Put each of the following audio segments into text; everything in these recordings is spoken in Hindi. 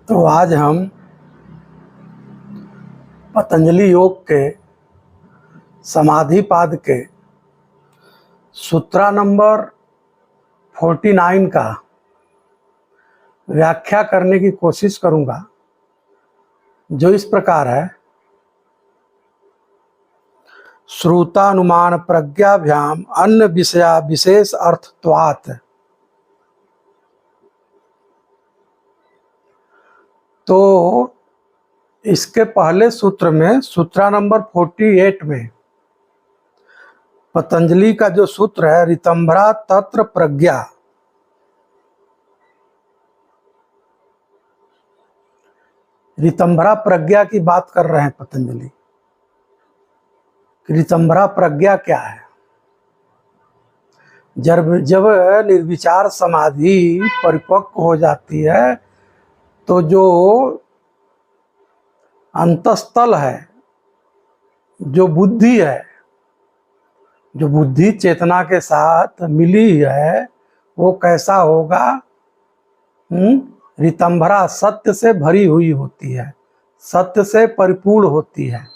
तो आज हम पतंजलि योग के समाधिपाद के सूत्रा नंबर 49 का व्याख्या करने की कोशिश करूंगा, जो इस प्रकार है। श्रुतानुमान प्रज्ञाभ्याम अन्य विषया विशेष अर्थत्वात्। तो इसके पहले सूत्र में, सूत्रा नंबर 48 में पतंजलि का जो सूत्र है, ऋतंभरा तत्र प्रज्ञा, ऋतंभरा प्रज्ञा की बात कर रहे हैं पतंजलि। ऋतंभरा प्रज्ञा क्या है? जब निर्विचार समाधि परिपक्व हो जाती है तो जो अंतस्थल है, जो बुद्धि है, जो बुद्धि चेतना के साथ मिली है, वो कैसा होगा? ऋतंभरा सत्य से भरी हुई होती है, सत्य से परिपूर्ण होती है।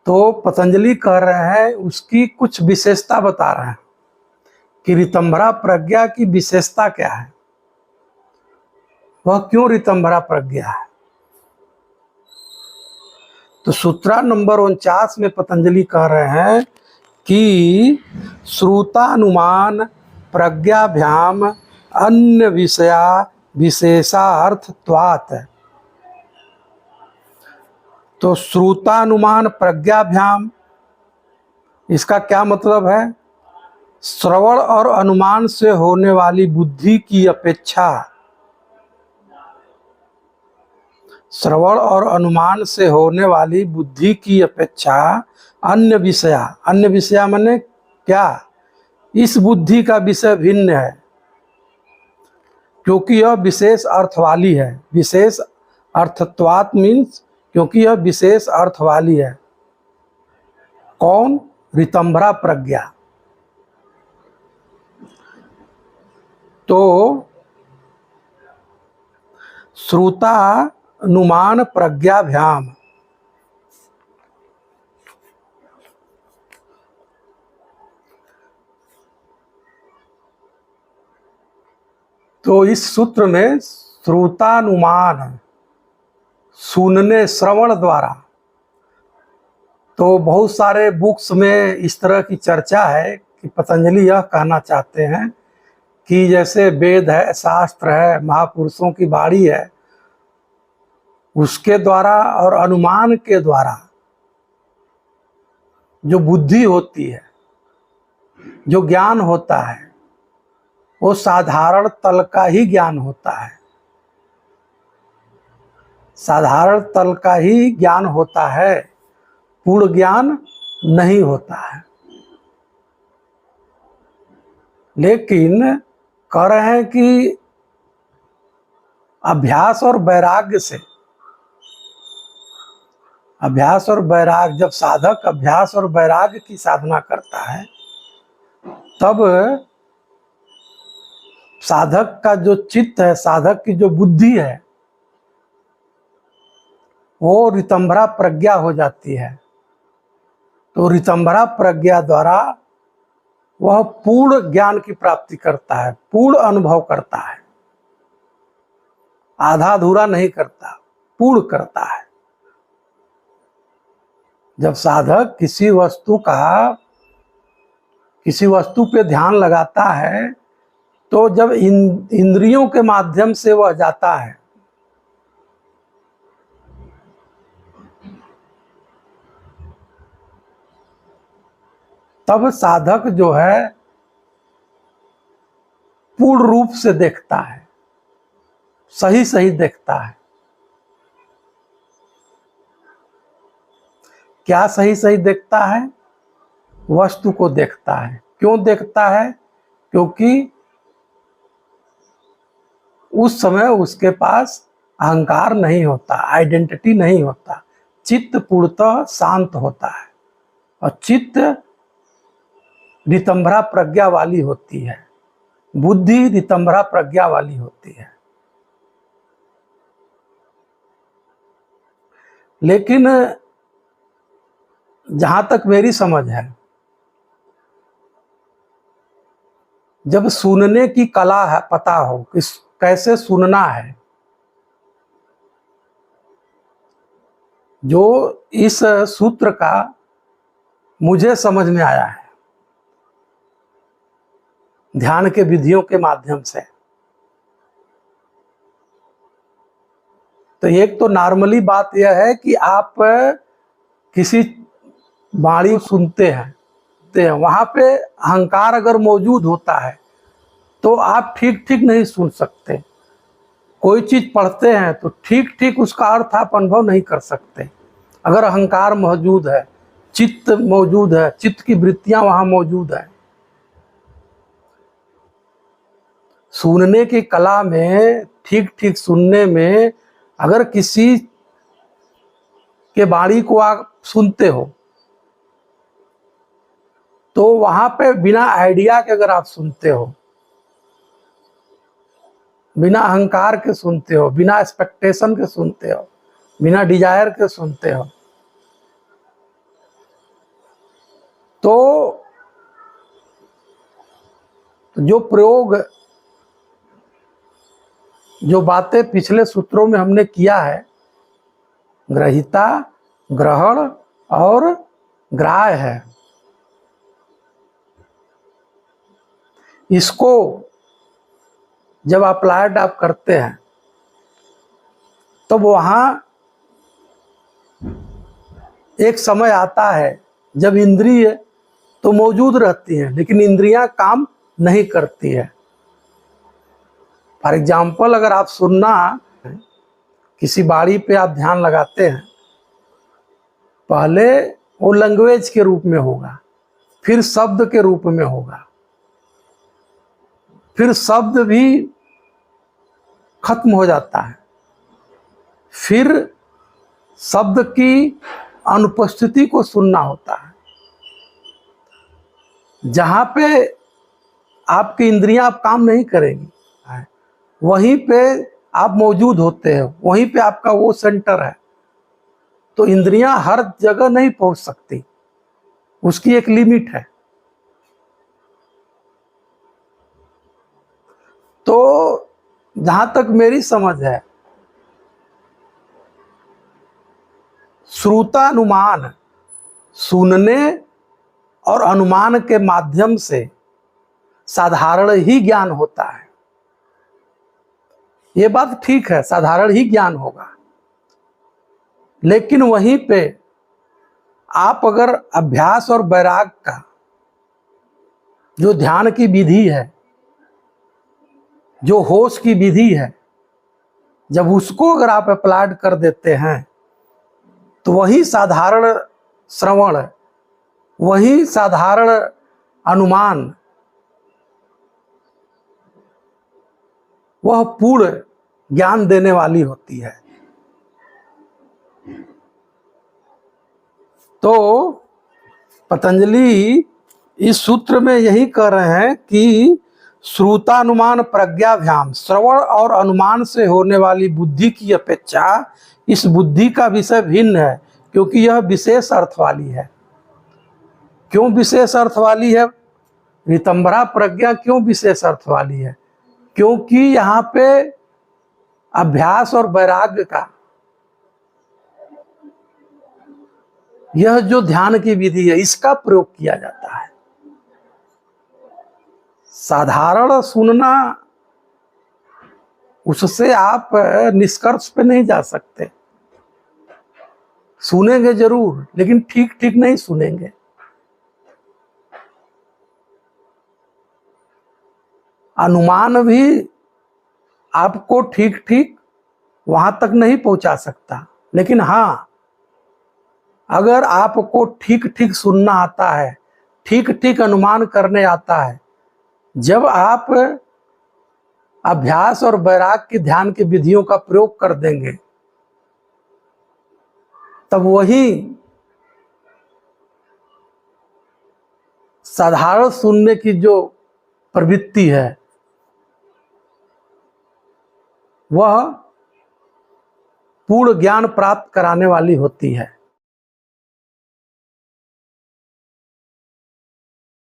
तो पतंजलि कह रहे हैं, उसकी कुछ विशेषता बता रहे हैं कि ऋतंभरा प्रज्ञा की विशेषता क्या है, वह क्यों ऋतंभरा प्रज्ञा है। तो सूत्रा नंबर 49 में पतंजलि कह रहे हैं कि श्रुतानुमान प्रज्ञाभ्याम अन्य विषया विशेषार्थत्वात्। तो श्रुतानुमान प्रज्ञाभ्याम, इसका क्या मतलब है? श्रवण और अनुमान से होने वाली बुद्धि की अपेक्षा, श्रवण और अनुमान से होने वाली बुद्धि की अपेक्षा अन्य विषया माने क्या? इस बुद्धि का विषय भिन्न है, क्योंकि यह विशेष अर्थ वाली है। विशेष अर्थत्वात् मीन्स क्योंकि यह विशेष अर्थ वाली है। कौन? ऋतंभरा प्रज्ञा। तो श्रुतानुमान प्रज्ञाभ्याम, तो इस सूत्र में श्रुतानुमान, सुनने, श्रवण द्वारा, तो बहुत सारे बुक्स में इस तरह की चर्चा है कि पतंजलि यह कहना चाहते हैं कि जैसे वेद है, शास्त्र है, महापुरुषों की वाणी है, उसके द्वारा और अनुमान के द्वारा जो बुद्धि होती है, जो ज्ञान होता है, वो साधारण तल का ही ज्ञान होता है, साधारण तल का ही ज्ञान होता है, पूर्ण ज्ञान नहीं होता है। लेकिन कह रहे हैं कि अभ्यास और वैराग्य से, अभ्यास और वैराग्य, जब साधक अभ्यास और वैराग्य की साधना करता है, तब साधक का जो चित्त है, साधक की जो बुद्धि है, वो ऋतंभरा प्रज्ञा हो जाती है। तो ऋतंभरा प्रज्ञा द्वारा वह पूर्ण ज्ञान की प्राप्ति करता है, पूर्ण अनुभव करता है, आधा अधूरा नहीं करता, पूर्ण करता है। जब साधक किसी वस्तु पे ध्यान लगाता है, तो जब इंद्रियों के माध्यम से वह जाता है, तब साधक जो है पूर्ण रूप से देखता है, सही सही देखता है। क्या सही सही देखता है? वस्तु को देखता है। क्यों देखता है? क्योंकि उस समय उसके पास अहंकार नहीं होता, आइडेंटिटी नहीं होता, चित्त पूर्णतः शांत होता है, और चित्त ऋतंभरा प्रज्ञा वाली होती है। बुद्धि रितंभरा प्रज्ञा वाली होती है। लेकिन जहां तक मेरी समझ है, जब सुनने की कला है, पता हो कि कैसे सुनना है, जो इस सूत्र का मुझे समझ में आया है ध्यान के विधियों के माध्यम से, तो एक तो नॉर्मली बात यह है कि आप किसी वाणी सुनते हैं तो वहां पे अहंकार अगर मौजूद होता है तो आप ठीक ठीक नहीं सुन सकते। कोई चीज पढ़ते हैं तो ठीक ठीक उसका अर्थ आप अनुभव नहीं कर सकते। अगर अहंकार मौजूद है, चित्त मौजूद है, चित्त की वृत्तियां वहां मौजूद है। सुनने की कला में, ठीक ठीक सुनने में, अगर किसी के वाणी को आप सुनते हो तो वहां पे बिना आइडिया के अगर आप सुनते हो, बिना अहंकार के सुनते हो, बिना एक्सपेक्टेशन के सुनते हो, बिना डिजायर के सुनते हो, तो जो प्रयोग, जो बातें पिछले सूत्रों में हमने किया है, ग्रहिता, ग्रहण और ग्राह्य है, इसको जब अप्लाइड आप करते हैं तो वहां एक समय आता है जब इंद्रिय तो मौजूद रहती है लेकिन इंद्रियां काम नहीं करती है। फॉर एग्जाम्पल, अगर आप सुनना, किसी वाणी पे आप ध्यान लगाते हैं, पहले वो लैंग्वेज के रूप में होगा, फिर शब्द के रूप में होगा, फिर शब्द भी खत्म हो जाता है, फिर शब्द की अनुपस्थिति को सुनना होता है। जहां पे आपकी इंद्रियां आप काम नहीं करेंगी, वहीं पे आप मौजूद होते हैं, वहीं पे आपका वो सेंटर है। तो इंद्रियां हर जगह नहीं पहुंच सकती, उसकी एक लिमिट है। तो जहां तक मेरी समझ है, श्रुतानुमान, सुनने और अनुमान के माध्यम से साधारण ही ज्ञान होता है। ये बात ठीक है, साधारण ही ज्ञान होगा, लेकिन वहीं पे आप अगर अभ्यास और वैराग का जो ध्यान की विधि है, जो होश की विधि है, जब उसको अगर आप अप्लाइड कर देते हैं तो वही साधारण श्रवण, वही साधारण अनुमान, वह पूर्ण ज्ञान देने वाली होती है। तो पतंजलि इस सूत्र में यही कह रहे हैं कि श्रुतानुमान प्रज्ञाभ्याम, श्रवण और अनुमान से होने वाली बुद्धि की अपेक्षा इस बुद्धि का विषय भिन्न है, क्योंकि यह विशेष अर्थ वाली है। क्यों विशेष अर्थ वाली है? रितंभरा प्रज्ञा क्यों विशेष अर्थ वाली है? क्योंकि यहाँ पे अभ्यास और वैराग्य का यह जो ध्यान की विधि है, इसका प्रयोग किया जाता है। साधारण सुनना, उससे आप निष्कर्ष पे नहीं जा सकते। सुनेंगे जरूर, लेकिन ठीक ठीक नहीं सुनेंगे। अनुमान भी आपको ठीक ठीक वहां तक नहीं पहुंचा सकता, लेकिन हाँ, अगर आपको ठीक ठीक सुनना आता है, ठीक ठीक अनुमान करने आता है, जब आप अभ्यास और वैराग की ध्यान की विधियों का प्रयोग कर देंगे, तब वही साधारण सुनने की जो प्रवृत्ति है वह पूर्ण ज्ञान प्राप्त कराने वाली होती है।